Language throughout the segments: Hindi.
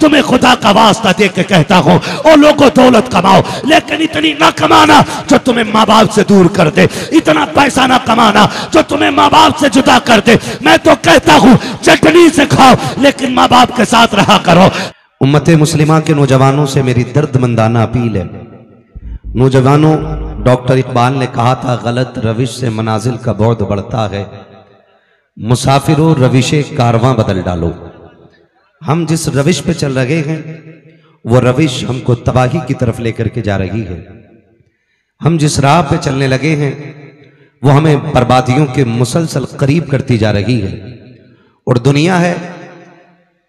तुम्हें खुदा का वास्ता दे के कहता हूं, ओ लोगों दौलत कमाओ, लेकिन इतनी ना कमाना जो तुम्हें माँ बाप से दूर कर दे, इतना पैसा ना कमाना जो तुम्हें माँ बाप से जुदा कर दे। मैं तो कहता हूं चटनी से खाओ, लेकिन माँ बाप के साथ रहा करो। उम्मत मुस्लिमा के नौजवानों से मेरी दर्दमंदाना अपील है। नौजवानों, डॉक्टर इकबाल ने कहा था, गलत रविश से मनाजिल का बहुत बढ़ता है, मुसाफिरों रविशे कारवां बदल डालो। हम जिस रविश पे चल रहे हैं वो रविश हमको तबाही की तरफ लेकर के जा रही है। हम जिस राह पे चलने लगे हैं वो हमें बर्बादियों के मुसलसल करीब करती जा रही है। और दुनिया है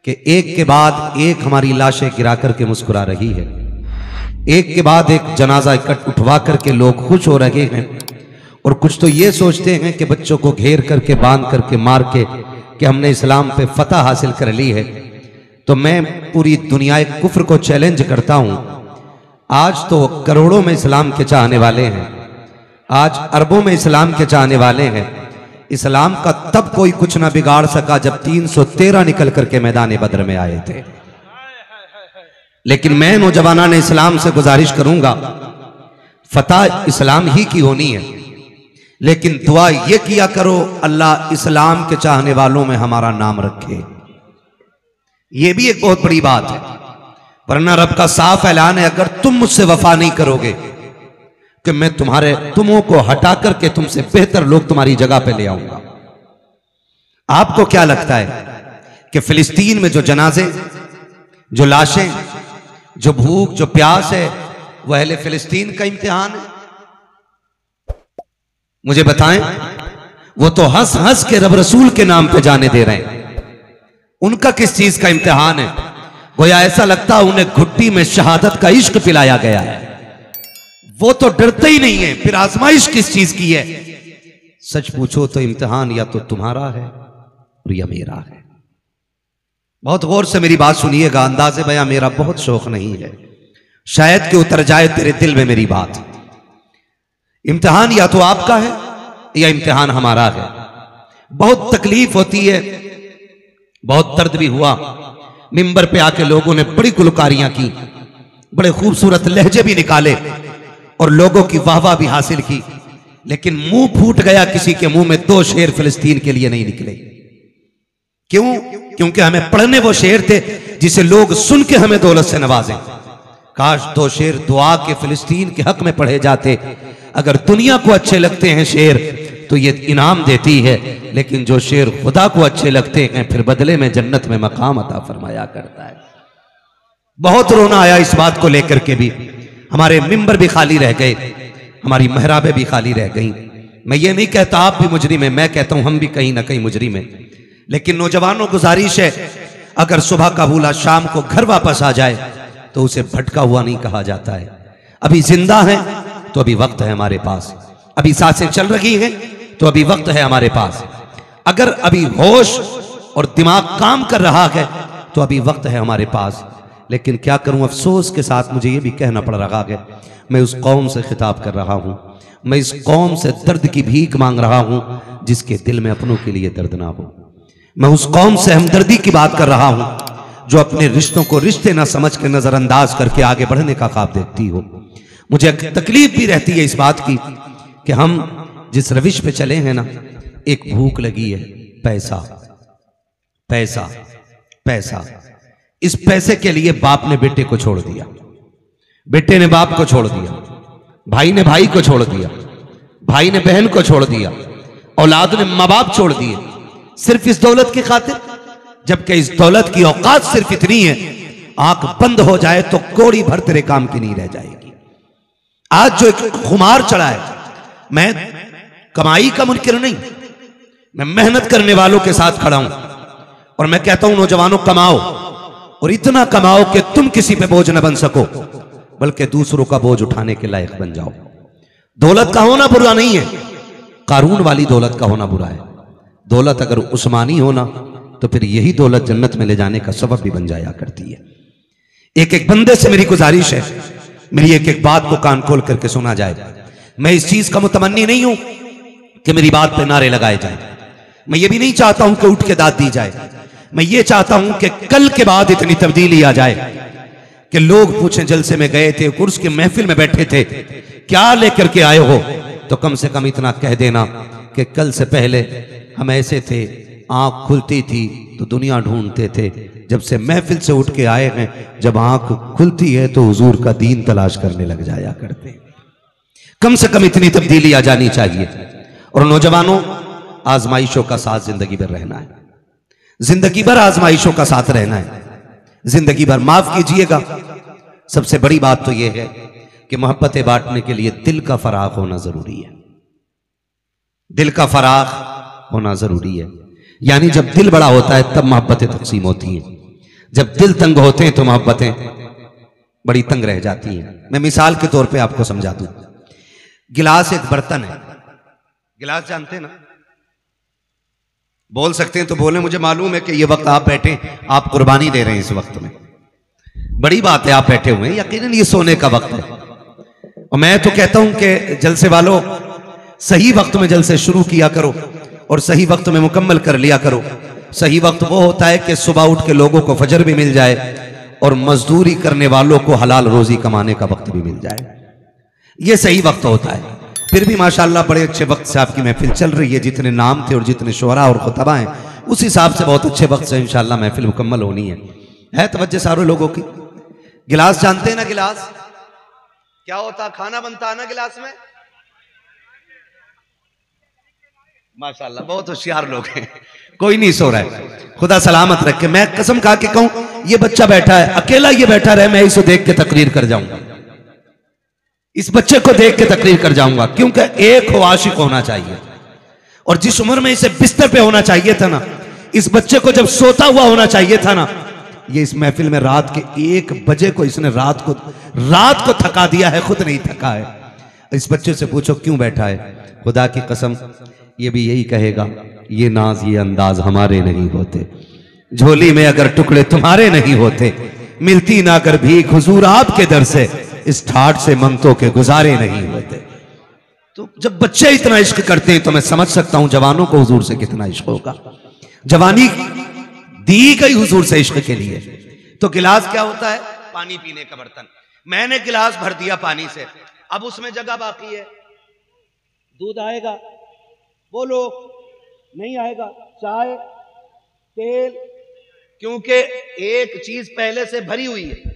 कि एक के बाद एक हमारी लाशें गिरा करके मुस्कुरा रही है, एक के बाद एक जनाजा इकट्ठ उठवा करके लोग खुश हो रहे हैं। और कुछ तो ये सोचते हैं कि बच्चों को घेर करके, बांध करके, मार के कि हमने इस्लाम पे फतह हासिल कर ली है। तो मैं पूरी दुनिया कुफ्र को चैलेंज करता हूं। आज तो करोड़ों में इस्लाम के चाहने वाले हैं, आज अरबों में इस्लाम के चाहने वाले हैं। इस्लाम का तब कोई कुछ ना बिगाड़ सका जब 313 निकल करके मैदान बद्र में आए थे। लेकिन मैं नौजवाना ने इस्लाम से गुजारिश करूंगा, फतह इस्लाम ही की होनी है, लेकिन दुआ ये किया करो, अल्लाह इस्लाम के चाहने वालों में हमारा नाम रखे। ये भी एक बहुत बड़ी बात है, वरना रब का साफ ऐलान है, अगर तुम मुझसे वफा नहीं करोगे कि मैं तुमों को हटा करके तुमसे बेहतर लोग तुम्हारी जगह पे ले आऊंगा। आपको क्या लगता है कि फिलिस्तीन में जो जनाजे, जो लाशें, जो भूख, जो प्यास है, वह अहले फिलिस्तीन का इम्तिहान है? मुझे बताएं, वो तो हंस हंस के रब रसूल के नाम पे जाने दे रहे हैं। उनका किस चीज का इम्तिहान है? गोया ऐसा लगता है उन्हें घुट्टी में शहादत का इश्क पिलाया गया है। वो तो डरते ही नहीं है, फिर आजमाइश किस चीज की है? सच पूछो तो इम्तिहान या तो तुम्हारा है और या मेरा है। बहुत गौर से मेरी बात सुनिएगा, अंदाज़े बयां मेरा बहुत शौक नहीं है, शायद कि उतर जाए तेरे दिल में मेरी बात। इम्तिहान या तो आपका है या इम्तिहान हमारा है। बहुत तकलीफ होती है, बहुत दर्द भी हुआ। मिंबर पे आके लोगों ने बड़ी गुलकारियां की, बड़े खूबसूरत लहजे भी निकाले और लोगों की वाहवाह भी हासिल की, लेकिन मुंह फूट गया किसी के मुंह में, 2 शेर फिलिस्तीन के लिए नहीं निकले। क्यों? क्योंकि हमें पढ़ने वो शेर थे जिसे लोग सुन के हमें दौलत से नवाजें। काश 2 शेर दुआ के फिलिस्तीन के हक में पढ़े जाते। अगर दुनिया को अच्छे लगते हैं शेर तो ये इनाम देती है, लेकिन जो शेर खुदा को अच्छे लगते हैं फिर बदले में जन्नत में मकाम अता फरमाया करता है। बहुत रोना आया इस बात को लेकर के भी, हमारे मिंबर भी खाली रह गए, हमारी महराबें भी खाली रह गई। मैं ये नहीं कहता आप भी मुजरिम हैं, मैं कहता हूं हम भी कहीं ना कहीं मुजरिम हैं। लेकिन नौजवानों गुजारिश है, अगर सुबह का भूला शाम को घर वापस आ जाए तो उसे भटका हुआ नहीं कहा जाता है। अभी जिंदा है तो अभी वक्त है हमारे पास, अभी सांसें चल रही हैं तो अभी वक्त है हमारे पास, अगर अभी होश और दिमाग काम कर रहा है तो अभी वक्त है हमारे पास। लेकिन क्या करूं, अफसोस के साथ मुझे ये भी कहना पड़ रहा है, मैं उस कौम से खिताब कर रहा हूं, मैं इस कौम से दर्द की भीख मांग रहा हूं जिसके दिल में अपनों के लिए दर्द ना हो। मैं उस कौम से हमदर्दी की बात कर रहा हूं जो अपने रिश्तों को रिश्ते ना समझ के नजरअंदाज करके आगे बढ़ने का ख्वाब देखती हो। मुझे तकलीफ भी रहती है इस बात की कि हम जिस रविश पे चले हैं ना, एक भूख लगी है, पैसा पैसा पैसा। इस पैसे के लिए बाप ने बेटे को छोड़ दिया, बेटे ने बाप को छोड़ दिया, भाई ने भाई को छोड़ दिया, भाई ने बहन को छोड़ दिया, औलाद ने माँ बाप छोड़ दिए, सिर्फ इस दौलत की खातिर। जबकि इस दौलत की औकात सिर्फ इतनी है, आंख बंद हो जाए तो कोड़ी भर तेरे काम की नहीं रह जाएगी। आज जो एक खुमार चढ़ा है, मैं कमाई का मुनकिर नहीं, मैं मेहनत करने वालों के साथ खड़ा हूं और मैं कहता हूं नौजवानों कमाओ, और इतना कमाओ कि तुम किसी पे बोझ न बन सको बल्कि दूसरों का बोझ उठाने के लायक बन जाओ। दौलत का होना बुरा नहीं है, कारून वाली दौलत का होना बुरा है। दौलत अगर उस्मानी होना तो फिर यही दौलत जन्नत में ले जाने का सबब भी बन जाया करती है। एक एक बंदे से मेरी गुजारिश है, मेरी एक एक बात को कान खोल करके सुना जाए। मैं इस चीज का मुतमन्नी नहीं हूं कि मेरी बात पे नारे लगाए जाए, मैं ये भी नहीं चाहता हूं कि उठ के दाद दी जाए, मैं ये चाहता हूं कि कल के बाद इतनी तब्दीली आ जाए कि लोग पूछें जलसे में गए थे, कुर्स की महफिल में बैठे थे, क्या लेकर के आए हो? तो कम से कम इतना कह देना कि कल से पहले हम ऐसे थे, आंख खुलती थी तो दुनिया ढूंढते थे, जब से महफिल से उठ के आए हैं, जब आंख खुलती है तो हुजूर का दीन तलाश करने लग जाया करते हैं। कम से कम इतनी तब्दीली आ जानी चाहिए। और नौजवानों, आजमाइशों का साथ जिंदगी भर रहना है, जिंदगी भर आजमाइशों का साथ रहना है, जिंदगी भर माफ कीजिएगा। सबसे बड़ी बात तो यह है कि मोहब्बतें बांटने के लिए दिल का फराग होना जरूरी है, दिल का फराग होना जरूरी है। यानी जब दिल बड़ा होता है तब मोहब्बतें तकसीम होती हैं, जब दिल तंग होते हैं तो मोहब्बतें बड़ी तंग रह जाती हैं। मैं मिसाल के तौर पे आपको समझा दूं। गिलास एक बर्तन है, गिलास जानते हैं ना? बोल सकते हैं तो बोले, मुझे मालूम है कि ये वक्त आप बैठे, आप कुर्बानी दे रहे हैं इस वक्त में, बड़ी बात है आप बैठे हुए हैं, यकीनन ये सोने का वक्त है। और मैं तो कहता हूं कि जलसे वालों, सही वक्त में जलसे शुरू किया करो और सही वक्त में मुकम्मल कर लिया करो। सही वक्त वो होता है कि सुबह उठ के लोगों को फजर भी मिल जाए और मजदूरी करने वालों को हलाल रोजी कमाने का वक्त भी मिल जाए, ये सही वक्त होता है। फिर भी माशाअल्लाह बड़े अच्छे वक्त से आपकी महफिल चल रही है, जितने नाम थे और जितने शुरा और खुतबा हैं उस हिसाब से बहुत अच्छे वक्त से इंशाअल्लाह महफिल मुकम्मल होनी है तवज्जो सारे लोगों की। गिलास जानते हैं ना? गिलास क्या होता? खाना बनता है ना गिलास में। माशाअल्लाह बहुत होशियार लोग हैं, कोई नहीं सो रहा है, खुदा सलामत रखे। मैं कसम खा के कहूं, ये बच्चा बैठा है, अकेला ये बैठा रहे, मैं इसे देख के तकरीर कर जाऊंगा, इस बच्चे को देख के तकरीर कर जाऊंगा, क्योंकि एक हो आशिक होना चाहिए। और जिस उम्र में इसे बिस्तर पे होना चाहिए था ना, इस बच्चे को जब सोता हुआ होना चाहिए था ना, ये इस महफिल में रात के 1 बजे को इसने रात को थका दिया है, खुद नहीं थका है। इस बच्चे से पूछो क्यों बैठा है, खुदा की कसम ये भी यही कहेगा, ये नाज ये अंदाज हमारे नहीं होते, झोली में अगर टुकड़े तुम्हारे नहीं होते, मिलती ना कर भीख हुजूर आपके दर से, इस ठाठ से मंतों के गुजारे नहीं होते। तो जब बच्चे इतना इश्क करते हैं तो मैं समझ सकता हूं जवानों को हुजूर से कितना इश्क होगा। जवानी दी गई हुजूर से इश्क के लिए। तो गिलास क्या होता है? पानी पीने का बर्तन। मैंने गिलास भर दिया पानी से, अब उसमें जगह बाकी है, दूध आएगा? बोलो, नहीं आएगा। चाय, तेल, क्योंकि एक चीज पहले से भरी हुई है,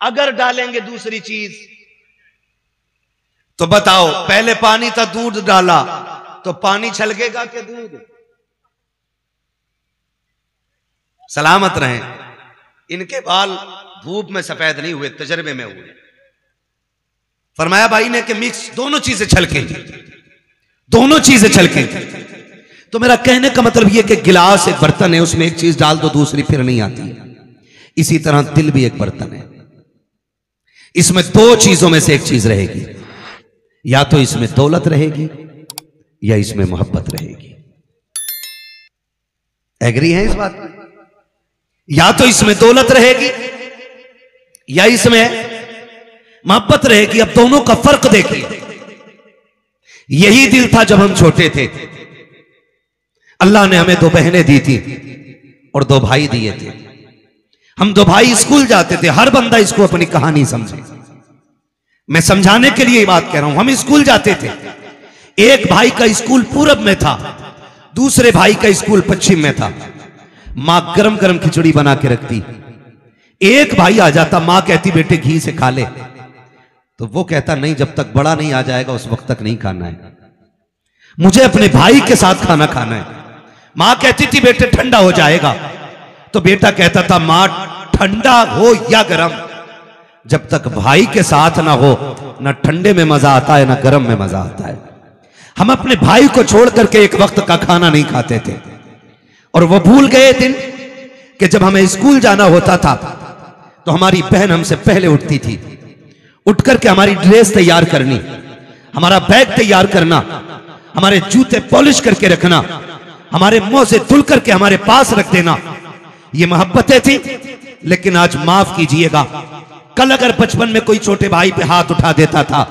अगर डालेंगे दूसरी चीज तो बताओ, पहले पानी था, दूध डाला तो पानी छलकेगा कि दूध? सलामत रहें, इनके बाल धूप में सफेद नहीं हुए, तजर्बे में हुए। फरमाया भाई ने कि मिक्स दोनों चीजें छलकेंगी, दोनों चीजें छलकेंगी। तो मेरा कहने का मतलब यह कि गिलास एक बर्तन है, उसमें एक चीज डाल दो दूसरी फिर नहीं आती है। इसी तरह दिल भी एक बर्तन है, इसमें 2 चीजों में से एक चीज रहेगी, या तो इसमें दौलत रहेगी या इसमें मोहब्बत रहेगी। एग्री है इस बात में? या तो इसमें दौलत रहेगी या इसमें मोहब्बत रहेगी। अब दोनों का फर्क देखिए। यही दिल था जब हम छोटे थे, अल्लाह ने हमें 2 बहनें दी थी और 2 भाई दिए थे। हम 2 भाई स्कूल जाते थे, हर बंदा इसको अपनी कहानी समझे, मैं समझाने के लिए ये बात कह रहा हूं। हम स्कूल जाते थे, एक भाई का स्कूल पूरब में था, दूसरे भाई का स्कूल पश्चिम में था। मां गरम गरम खिचड़ी बना के रखती, एक भाई आ जाता, मां कहती बेटे घी से खा ले, तो वो कहता नहीं, जब तक बड़ा नहीं आ जाएगा उस वक्त तक नहीं खाना है, मुझे अपने भाई के साथ खाना खाना है। मां कहती थी बेटे ठंडा हो जाएगा, तो बेटा कहता था मां ठंडा हो या गरम, जब तक भाई के साथ ना हो ना ठंडे में मजा आता है ना गर्म में मजा आता है। हम अपने भाई को छोड़ करके एक वक्त का खाना नहीं खाते थे, और वो भूल गए दिन कि जब हमें स्कूल जाना होता था तो हमारी बहन हमसे पहले उठती थी, उठ करके हमारी ड्रेस तैयार करनी, हमारा बैग तैयार करना, हमारे जूते पॉलिश करके रखना, हमारे मुंह से धुल करके हमारे पास रख देना। ये मोहब्बतें थी। लेकिन आज माफ कीजिएगा, कल अगर बचपन में कोई छोटे भाई पे हाथ उठा देता था,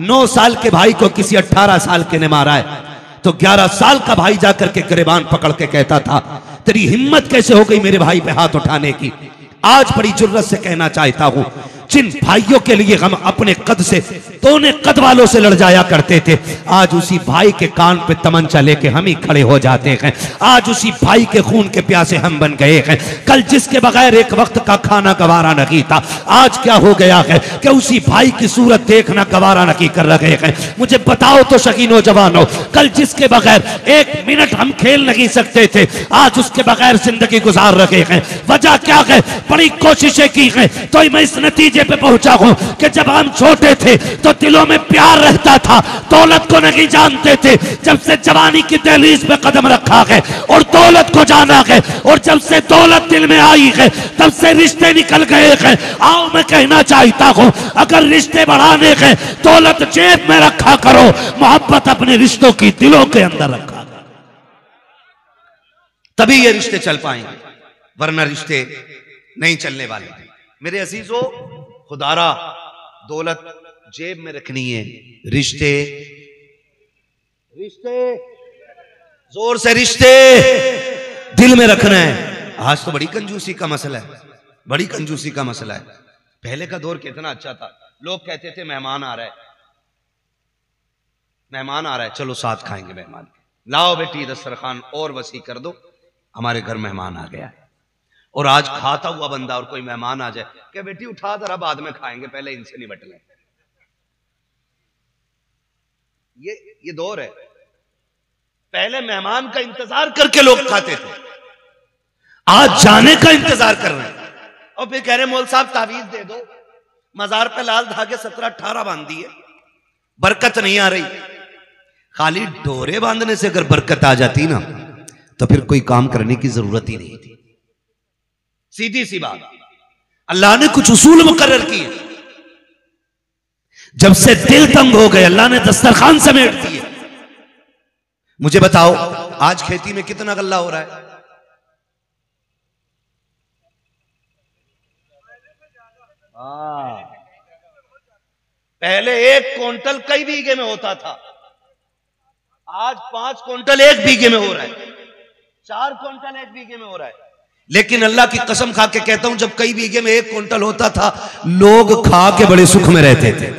9 साल के भाई को किसी 18 साल के ने मारा है, तो 11 साल का भाई जाकर के गिरबान पकड़ के कहता था तेरी हिम्मत कैसे हो गई मेरे भाई पे हाथ उठाने की? आज बड़ी जुर्रत से कहना चाहता हूं, जिन भाइयों के लिए हम अपने कद से तोने कद वालों से लड़ जाया करते थे, आज उसी भाई के कान पे तमंचा लेके हम ही खड़े हो जाते हैं। आज उसी भाई के खून के प्यासे हम बन गए हैं। कल जिसके बगैर एक वक्त का खाना गवारा नहीं था, आज क्या हो गया है कि उसी भाई की सूरत देखना गवारा नहीं कर रहे हैं। मुझे बताओ तो शकी नौजवानों, कल जिसके बगैर एक मिनट हम खेल नहीं सकते थे, आज उसके बगैर जिंदगी गुजार रहे हैं। वजह क्या है? बड़ी कोशिशें की हैं, तो मैं इस नतीजे पे पहुंचा हूं कि जब हम छोटे थे तो दिलों में प्यार रहता था, दौलत को नहीं जानते थे। जब से जवानी की दहलीज पे कदम रखा है और दौलत को जाना है, और जब से दौलत दिल में आई है तब से रिश्ते निकल गए हैं। आओ मैं कहना चाहता हूं, अगर रिश्ते बढ़ाने हैं दौलत जेब में रखा करो, मोहब्बत अपने रिश्तों की दिलों के अंदर रखा, तभी ये रिश्ते चल पाएंगे, वरना रिश्ते नहीं चलने वाले। मेरे अजीजों, खुदारा दौलत जेब में रखनी है, रिश्ते जोर से रिश्ते दिल में रखना है। आज तो बड़ी कंजूसी का मसला है, बड़ी कंजूसी का मसला है। पहले का दौर कितना अच्छा था, लोग कहते थे मेहमान आ रहा है, मेहमान आ रहा है, चलो साथ खाएंगे मेहमान, लाओ बेटी दस्तरखान और वसी कर दो, हमारे घर मेहमान आ गया है। और आज खाता हुआ बंदा और कोई मेहमान आ जाए, क्या बेटी उठा जरा बाद में खाएंगे, पहले इनसे निपट लें। ये दौर है। पहले मेहमान का इंतजार करके लोग खाते थे, आज जाने का इंतजार कर रहे हैं। और फिर कह रहे मौल साहब तावीज दे दो, मजार पे लाल धागे 17-18 बांध दिए, बरकत नहीं आ रही। खाली डोरे बांधने से अगर बरकत आ जाती ना, तो फिर कोई काम करने की जरूरत ही नहीं थी। सीधी सी बात, अल्लाह ने कुछ उसूल मुकर्रर किए। जब से दिल तंग हो गए, अल्लाह ने दस्तरखान समेट दिए। मुझे बताओ, आज खेती में कितना गल्ला हो रहा है? पहले 1 क्विंटल कई बीघे में होता था, आज 5 क्विंटल 1 बीघे में हो रहा है, 4 क्विंटल 1 बीघे में हो रहा है। लेकिन अल्लाह की कसम खा के कहता हूं, जब कई बीघे में 1 क्विंटल होता था, लोग खा के बड़े सुख में रहते थे।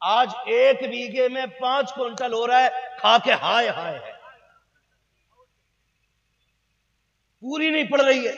आज 1 बीघे में 5 क्विंटल हो रहा है, खा के हाय हाय है। पूरी नहीं पड़ रही है,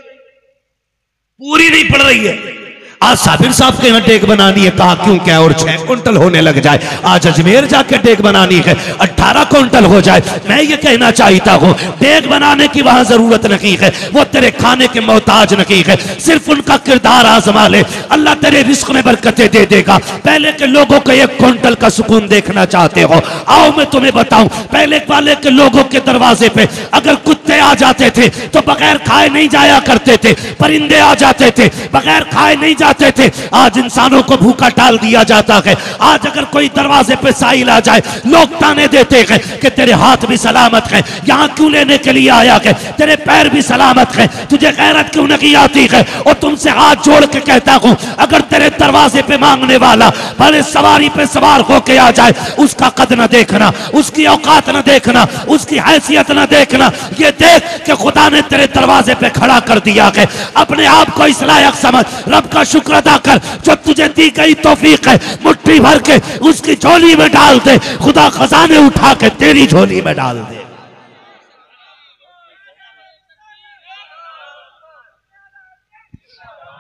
पूरी नहीं पड़ रही है। आज साबिर साहब के यहाँ डेग बनानी है, कहा क्यों क्या, और 6 क्विंटल होने लग जाए। आज अजमेर जाके डेग बनानी है, 18 क्विंटल हो जाए। मैं ये कहना चाहता हूँ, डेग बनाने की वहां जरूरत नहीं है, वो तेरे खाने के मोहताज नहीं है, सिर्फ उनका किरदार आजमा ले, अल्लाह तेरे रिस्क में बरकतें दे देगा। पहले के लोगों को 1 क्विंटल का सुकून देखना चाहते हो, आओ मैं तुम्हें बताऊं, पहले वाले के लोगों के दरवाजे पे अगर कुत्ते आ जाते थे तो बगैर खाए नहीं जाया करते थे, परिंदे आ जाते थे बगैर खाए नहीं जाते थे। आज इंसानों को भूखा टाल दिया जाता है। आज अगर कोई दरवाजे पे साइल आ जाए, लोग ताने देते हैं कि तेरे हाथ भी सलामत हैं, यहाँ क्यों लेने के लिए आया है, तेरे पैर भी सलामत हैं, तुझे गैरत क्यों नहीं आती है। और तुमसे हाथ जोड़ के कहता हूं, अगर तेरे दरवाजे पे मांगने वाला भले सवारी पे सवार होके आ जाए, उसका कद न देखना, उसकी औकात न देखना, उसकी हैसियत न देखना, ये देख कि खुदा ने तेरे दरवाजे पे खड़ा कर दिया है। अपने आप को इस लायक समझ, रब का शुक्र अदा कर जो तुझे दी गई तौफीक है, मुट्ठी भर के उसकी झोली में डाल दे, खुदा खजाने उठा के तेरी झोली में डाल दे।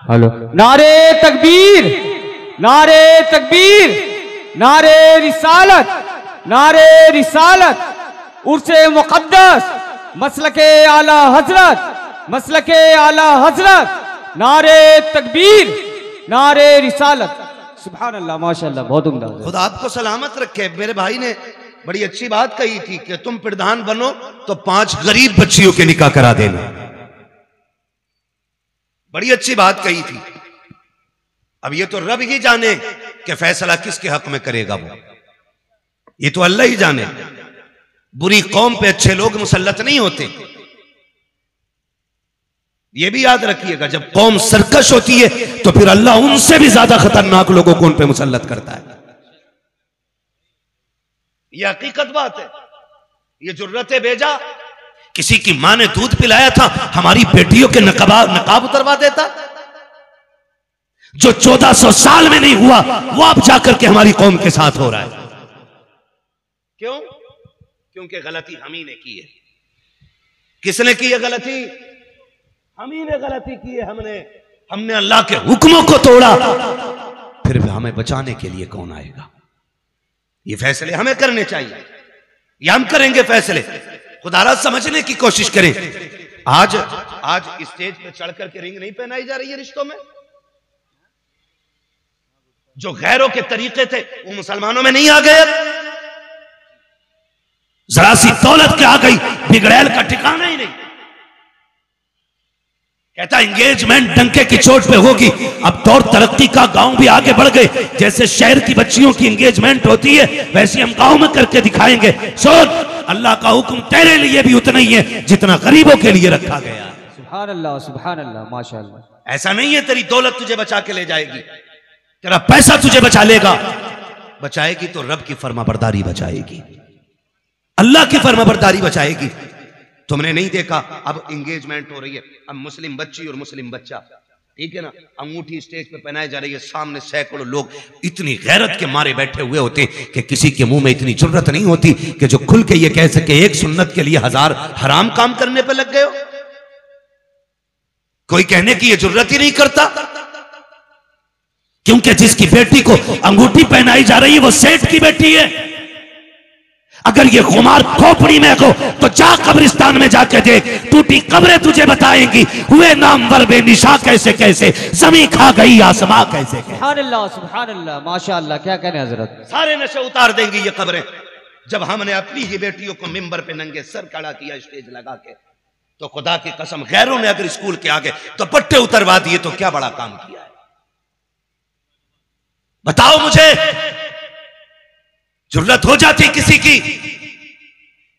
हेलो, नारे तकबीर, नारे तकबीर, नारे रिसालत, नारे रिसालत, उर्से मुक़द्दस, मसलके आला हजरत, मसलके आला हजरत, नारे तकबीर, नारे रिसालत। सुभान अल्लाह, माशाअल्लाह, बहुत उम्दा। खुदा आपको सलामत रखे। मेरे भाई ने बड़ी अच्छी बात कही थी कि तुम प्रधान बनो तो 5 गरीब बच्चियों के निकाह करा देना। बड़ी अच्छी बात कही थी। अब ये तो रब ही जाने कि फैसला किसके हक में करेगा, वो ये तो अल्लाह ही जाने। बुरी कौम पे अच्छे लोग मुसल्लत नहीं होते, ये भी याद रखिएगा। जब कौम सरकश होती है तो फिर अल्लाह उनसे भी ज्यादा खतरनाक लोगों को उन पे मुसल्लत करता है। यह हकीकत बात है। ये जुर्रत भेजा किसी की मां ने दूध पिलाया था, हमारी बेटियों के नकाब उतरवा देता। जो 1400 साल में नहीं हुआ वो अब जाकर के हमारी कौम के साथ हो रहा है। क्यों? क्योंकि गलती हम ही ने की है। किसने की है गलती? हम ही ने गलती की है। हमने अल्लाह के हुक्मों को तोड़ा। फिर भी हमें बचाने के लिए कौन आएगा? ये फैसले हमें करने चाहिए, या हम करेंगे फैसले? खुदारा समझने की कोशिश करें। आज स्टेज पे चढ़ करके रिंग नहीं पहनाई जा रही है रिश्तों में। जो गैरों के तरीके थे वो मुसलमानों में नहीं आ गए। जरा सी दौलत के आ गई, बिगड़ैल का ठिकाना ही नहीं। कहता एंगेजमेंट डंके की चोट पे होगी। अब दौर तरक्की का, गांव भी आगे बढ़ गए। जैसे शहर की बच्चियों की एंगेजमेंट होती है वैसे हम गांव में करके दिखाएंगे। सुन, अल्लाह का हुक्म तेरे लिए भी उतना ही है जितना गरीबों के लिए रखा गया। सुभान अल्लाह, सुभान अल्लाह, माशाअल्लाह। ऐसा नहीं है तेरी दौलत तुझे बचा के ले जाएगी, तेरा पैसा तुझे बचा लेगा। बचाएगी तो रब की फर्माबरदारी बचाएगी, अल्लाह की फर्माबरदारी बचाएगी। तुमने नहीं देखा अब एंगेजमेंट हो रही है, अब मुस्लिम बच्ची और मुस्लिम बच्चा, ठीक है ना, अंगूठी स्टेज पे पहनाई जा रही है, सामने सैकड़ों लोग इतनी गैरत के मारे बैठे हुए होते कि किसी के मुंह में इतनी जुर्रत नहीं होती कि जो खुल के ये कह सके एक सुन्नत के लिए 1000 हराम काम करने पे लग गए हो। कोई कहने की ये जुर्रत ही नहीं करता, क्योंकि जिसकी बेटी को अंगूठी पहनाई जा रही है वो सेठ की बेटी है। अगर ये खुमार खोपड़ी में हो तो जा कब्रिस्तान में जाके देख, टूटी कब्रें तुझे बताएंगी हुए नामवर बेनिशा कैसे कैसे, जमीन खा गई आसमां कैसे कैसे। सुभान अल्लाह, सुभान अल्लाह, माशाअल्लाह, क्या कहने हजरत। सारे नशे उतार देंगी ये कब्रें। जब हमने अपनी ही बेटियों को मिंबर पे नंगे सर खड़ा किया स्टेज लगा के, तो खुदा की कसम गैरों ने अगर स्कूल के आगे तो पट्टे उतरवा दिए तो क्या बड़ा काम किया है। बताओ मुझे, जुर्रत हो जाती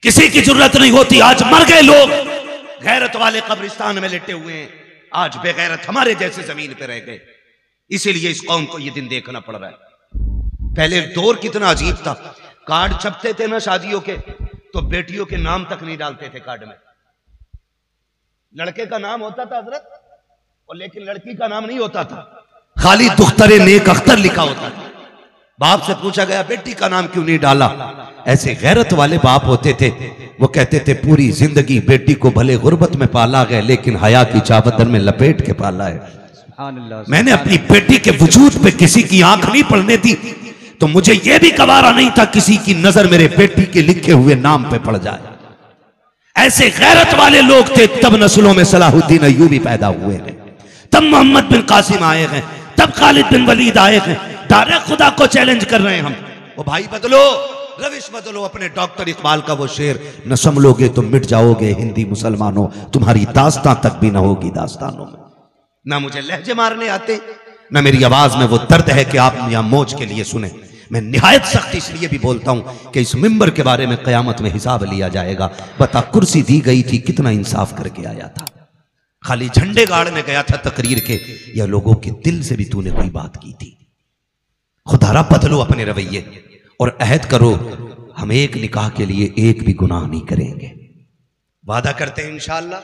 किसी की जुर्रत नहीं होती। आज मर गए लोग, गैरत वाले कब्रिस्तान में लेटे हुए हैं, आज बेगैरत हमारे जैसे जमीन पे रह गए। इसीलिए इस कौम को यह दिन देखना पड़ रहा है। पहले दौर कितना अजीब था, कार्ड छपते थे ना शादियों के तो बेटियों के नाम तक नहीं डालते थे कार्ड में। लड़के का नाम होता था हजरत, और लेकिन लड़की का नाम नहीं होता था, खाली दुख्तरे नेक अख्तर लिखा होता था। बाप से पूछा गया बेटी का नाम क्यों नहीं डाला? ऐसे गैरत वाले बाप होते थे, वो कहते थे पूरी जिंदगी बेटी को भले गुर्बत में पाला गया लेकिन हया की चादर में लपेट के पाला है। मैंने अपनी बेटी के वजूद पे किसी की आंख नहीं पड़ने दी, तो मुझे यह भी गवारा नहीं था किसी की नजर मेरे बेटी के लिखे हुए नाम पे पड़ जाए। ऐसे गैरत वाले लोग थे, तब नस्लों में सलाहुद्दीन अय्यूबी पैदा हुए हैं, तब मोहम्मद बिन कासिम आए हैं, तब खालिद बिन वलीद आए हैं। दारे खुदा को चैलेंज कर रहे हैं हम, ओ भाई बदलो, रविश बदलो। अपने डॉक्टर इकबाल का वो शेर, न संभलोगे तो मिट जाओगे हिंदी मुसलमानों, तुम्हारी दास्तां तक भी ना होगी दास्तानों में। ना मुझे लहजे मारने आते, ना मेरी आवाज में वो दर्द है कि आप यहां मौज के लिए सुने। मैं निहायत सख्त इसलिए भी बोलता हूं कि इस मिंबर के बारे में कयामत में हिसाब लिया जाएगा। बता कुर्सी दी गई थी, कितना इंसाफ करके आया था? खाली झंडे गाड़ने गया था तकरीर के, या लोगों के दिल से भी तूने कोई बात की थी? खुदारा बदलो अपने रवैये और अहद करो हम एक निकाह के लिए एक भी गुनाह नहीं करेंगे। वादा करते हैं इंशाअल्लाह,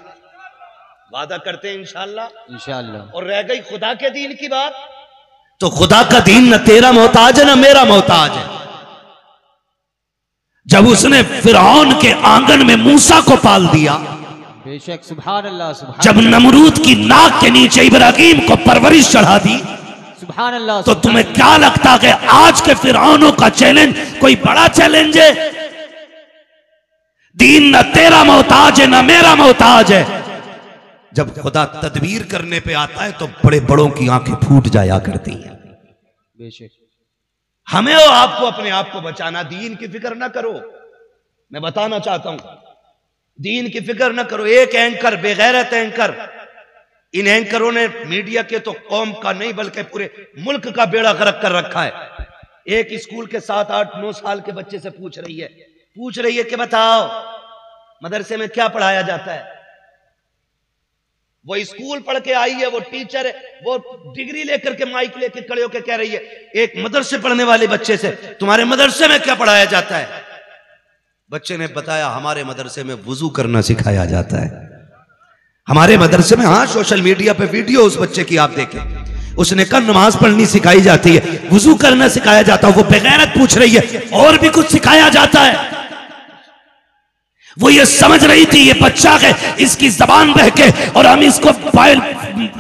वादा करते हैं इंशाअल्लाह, इंशाअल्लाह। और रह गई खुदा के दीन की बात, तो खुदा का दीन न तेरा मोहताज है न मेरा मोहताज है। जब उसने फिरौन के आंगन में मूसा को पाल दिया, बेशक, सुभान अल्लाह, सुभान। जब नमरूद की नाक के नीचे इब्राहिम को परवरिश चढ़ा दी, सुभान अल्लाह, तो तुम्हें क्या लगता है आज के फिरौनों का चैलेंज कोई बड़ा चैलेंज है? दीन न तेरा मोहताज है न मेरा मोहताज है। जब खुदा तदबीर करने पे आता है तो बड़े बड़ों की आंखें फूट जाया करती हैं। बेशक, हमें और आपको अपने आप को बचाना, दीन की फिक्र ना करो। मैं बताना चाहता हूं, दीन की फिक्र ना करो। एक एंकर, बेगैरत एंकर, इन एंकरों ने मीडिया के तो कौम का नहीं बल्कि पूरे मुल्क का बेड़ा गर्क कर रखा है। एक स्कूल के 7, 8, 9 साल के बच्चे से पूछ रही है कि बताओ मदरसे में क्या पढ़ाया जाता है? वो स्कूल पढ़ के आई है, वो टीचर है, वो डिग्री लेकर के माइक लेकर खड़े होकर कह रही है एक मदरसे पढ़ने वाले बच्चे से, तुम्हारे मदरसे में क्या पढ़ाया जाता है? बच्चे ने बताया हमारे मदरसे में वुजू करना सिखाया जाता है। हमारे मदरसे में, हाँ, सोशल मीडिया पे वीडियो उस बच्चे की आप देखें, उसने कहा नमाज पढ़नी सिखाई जाती है, वुजू करना सिखाया जाता है। वो बेगैरत पूछ रही है और भी कुछ सिखाया जाता है। वो ये समझ रही थी ये बच्चा है, इसकी जबान बहके और हम इसको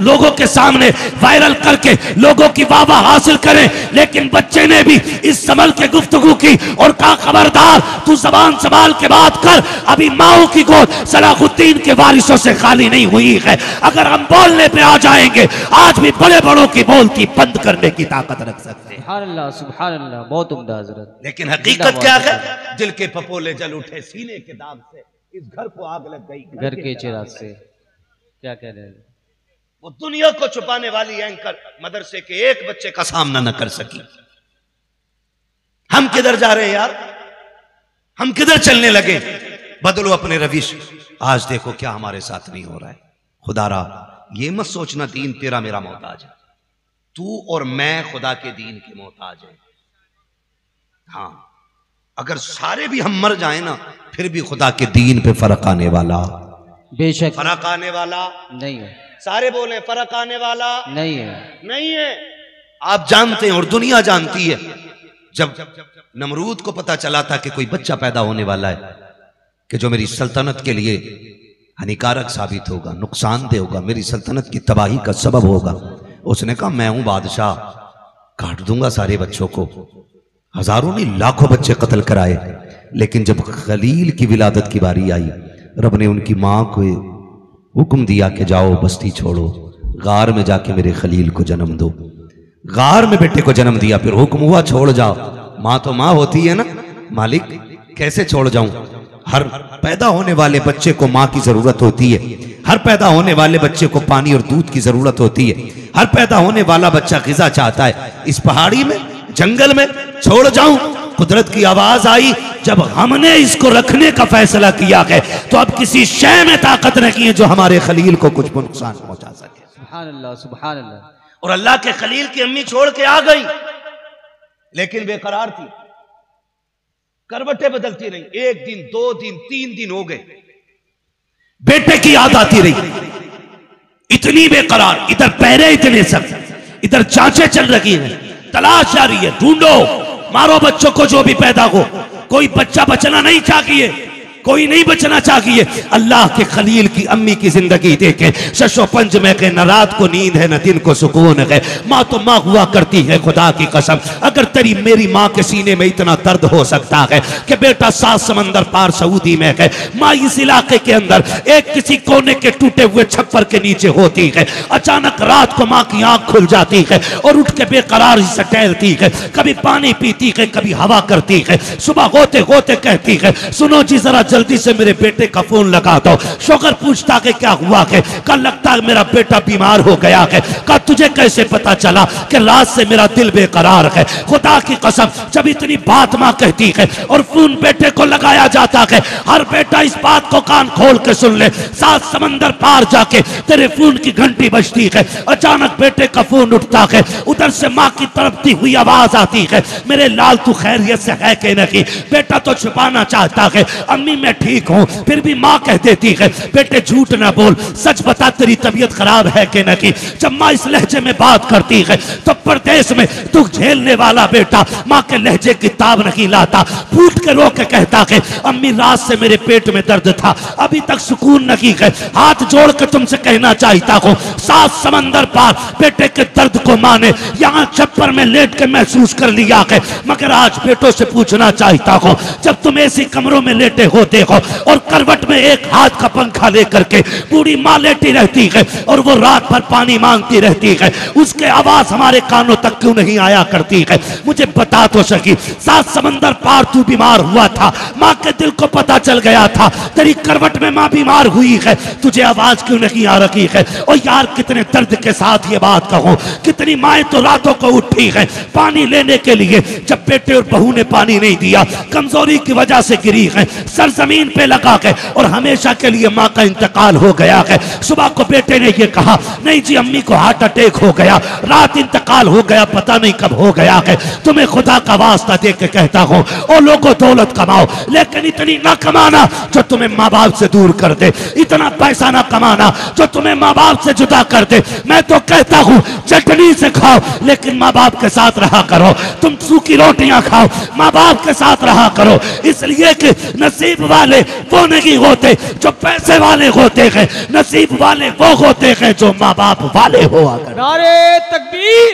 लोगों के सामने वायरल करके लोगों की वाहवाह हासिल करें। लेकिन बच्चे ने भी इस संभल के गुफ्तगू की और कहा खबरदार, तू जबान संभाल के बात कर। अभी माओ की गोद सलाहुद्दीन के वारिसों से खाली नहीं हुई है। अगर हम बोलने पे आ जाएंगे, आज भी बड़े बड़ों की बोलती बंद करने की ताकत रख सकते हैं। सुभान अल्लाह, बहुत उम्दा हजरत। लेकिन हकीकत क्या है? दिल के पपोले जल उठे, सीने के दाग से इस घर को आग लग गई, घर के चिराग से। क्या कह रहे हैं? वो दुनिया को छुपाने वाली एंकर मदरसे के एक बच्चे का सामना न कर सकी। हम किधर जा रहे हैं यार? हम किधर चलने लगे? बदलो अपने रविश। आज देखो क्या हमारे साथ नहीं हो रहा है। खुदारा ये मत सोचना दीन तेरा मेरा मोहताज है, तू और मैं खुदा के दीन के मोहताज है। हाँ, अगर सारे भी हम मर जाए ना, फिर भी खुदा के दीन पे फर्क आने वाला, बेशक फर्क आने वाला नहीं है। सारे बोले फर्क आने वाला नहीं है, नहीं है। आप जानते हैं और दुनिया जानती है, जब नमरूद को पता चला था कि कोई बच्चा पैदा होने वाला है कि जो मेरी सल्तनत के लिए हानिकारक साबित होगा, नुकसानदेह होगा, मेरी सल्तनत की तबाही का सबब होगा, उसने कहा मैं हूं बादशाह, काट दूंगा सारे बच्चों को। हजारों नहीं लाखों बच्चे कत्ल कराए। लेकिन जब खलील की विलादत की बारी आई, रब ने उनकी मां को हुक्म दिया कि जाओ बस्ती छोड़ो, गार में जाके मेरे खलील को जन्म दो। गार में बेटे को जन्म दिया, फिर हुक्म हुआ छोड़ जाओ। मां तो मां होती है ना, मालिक कैसे छोड़ जाऊं? हर पैदा होने वाले बच्चे को मां की जरूरत होती है, हर पैदा होने वाले बच्चे को पानी और दूध की जरूरत होती है, हर पैदा होने वाला बच्चा ग़िज़ा चाहता है। इस पहाड़ी में, जंगल में छोड़ जाऊं? कुदरत की आवाज आई, जब हमने इसको रखने का फैसला किया है तो अब किसी शय में ताकत नहीं है जो हमारे खलील को कुछ नुकसान पहुंचा सके। सुभान अल्लाह, सुभान अल्लाह। और अल्लाह के खलील की अम्मी छोड़ के आ गई, लेकिन बेकरार थी, करवटें बदलती रही। एक दिन, 2 दिन, 3 दिन हो गए, बेटे की याद आती रही, इतनी बेकरार। इधर पैरे इतने सब, इधर जांचें चल रही हैं, तलाश जारी है, ढूंढो, मारो बच्चों को जो भी पैदा हो। कोई बच्चा बचना नहीं चाहिए, कोई नहीं बचना चाहिए। अल्लाह के खलील की अम्मी की जिंदगी देखे, शशो पंज में के न रात को नींद है न दिन को सुकून है। माँ तो माँ हुआ करती है, खुदा की कसम। अगर तेरी मेरी माँ के सीने में इतना दर्द हो सकता है कि बेटा 7 समंदर पार सऊदी में है, माँ इस इलाके के अंदर एक किसी कोने के टूटे हुए छप्पर के नीचे होती है, अचानक रात को माँ की आंख खुल जाती है और उठ के बेकरार से टहलती है, कभी पानी पीती है, कभी हवा करती है। सुबह होते होते कहती है, सुनो जी जरा जल्दी से मेरे बेटे का फोन लगा दो। शोकर पूछता है क्या हुआ है? कल लगता है मेरा बेटा बीमार हो गया है। कहा तुझे कैसे पता चला? कि रात से मेरा दिल बेकरार है। खुदा की कसम, जब इतनी बात मां कहती है और फोन बेटे को लगाया जाता है, हर बेटा इस बात को कान खोल के सुन ले, 7 समंदर पार जाके तेरे फोन की घंटी बजती है। अचानक बेटे का फोन उठता है, उधर से मां की तड़पती हुई आवाज आती है, मेरे लाल तू खैरियत से है कि नहीं? बेटा तो छुपाना चाहता है, अम्मी मैं ठीक हूं, फिर भी मां कह देती है बेटे झूठ ना बोल, सच बता तेरी तबीयत खराब है कि नहीं? जब मां इस लहजे में बात करती है तो परदेश में दुख झेलने वाला बेटा मां के लहजे की ताब नहीं लाता, फूट के रो के कहता है अम्मी रात से मेरे पेट में दर्द था, अभी तक सुकून नहीं है। हाथ जोड़ के तुमसे कहना चाहता हूं, 7 समंदर पार बेटे के दर्द को मां ने यहां छप्पर में लेट के महसूस कर लिया है। मगर आज बेटों से पूछना चाहता हूं, जब तुम ऐसी कमरों में लेटे होते हो और करवट में एक हाथ का पंखा लेकर के बूढ़ी मां लेटी रहती है और वो रात भर पानी मांगती रहती है, उसके आवाज हमारे कानों तक क्यों नहीं आया करती है? मुझे बता तो सकी, 7 समंदर पार तू बीमार हुआ था, मां के दिल को पता चल गया था तेरी करवट में मां बीमार हुई है, तुझे आवाज क्यों नहीं आ रही है? और यार कितने दर्द के साथ ये बात कहूं, कितनी माएं तो रातों को उठी है पानी लेने के लिए, जब बेटे और बहू ने पानी नहीं दिया, कमजोरी की वजह से गिरी है, सर जमीन पे लगा के और हमेशा के लिए माँ का इंतकाल हो गया है। सुबह को बेटे ने ये कहा नहीं जी अम्मी को हार्ट अटैक हो गया, रात इंतकाल हो गया, पता नहीं कब हो गया है। तुम्हें खुदा का वास्ता दे के कहता हूँ और लोगों दौलत कमाओ लेकिन इतनी ना कमाना जो तुम्हें माँ बाप से दूर कर दे, इतना पैसा ना कमाना जो तुम्हें माँ बाप से जुदा कर दे। मैं तो कहता हूँ चटनी से खाओ लेकिन माँ बाप के साथ रहा करो, तुम सूखी रोटियां खाओ माँ बाप के साथ रहा करो, इसलिए कि नसीब वाले वो नहीं होते जो पैसे वाले होते हैं, नसीब वाले वो होते हैं जो माँ बाप वाले हुआ करते। नारे तकबीर।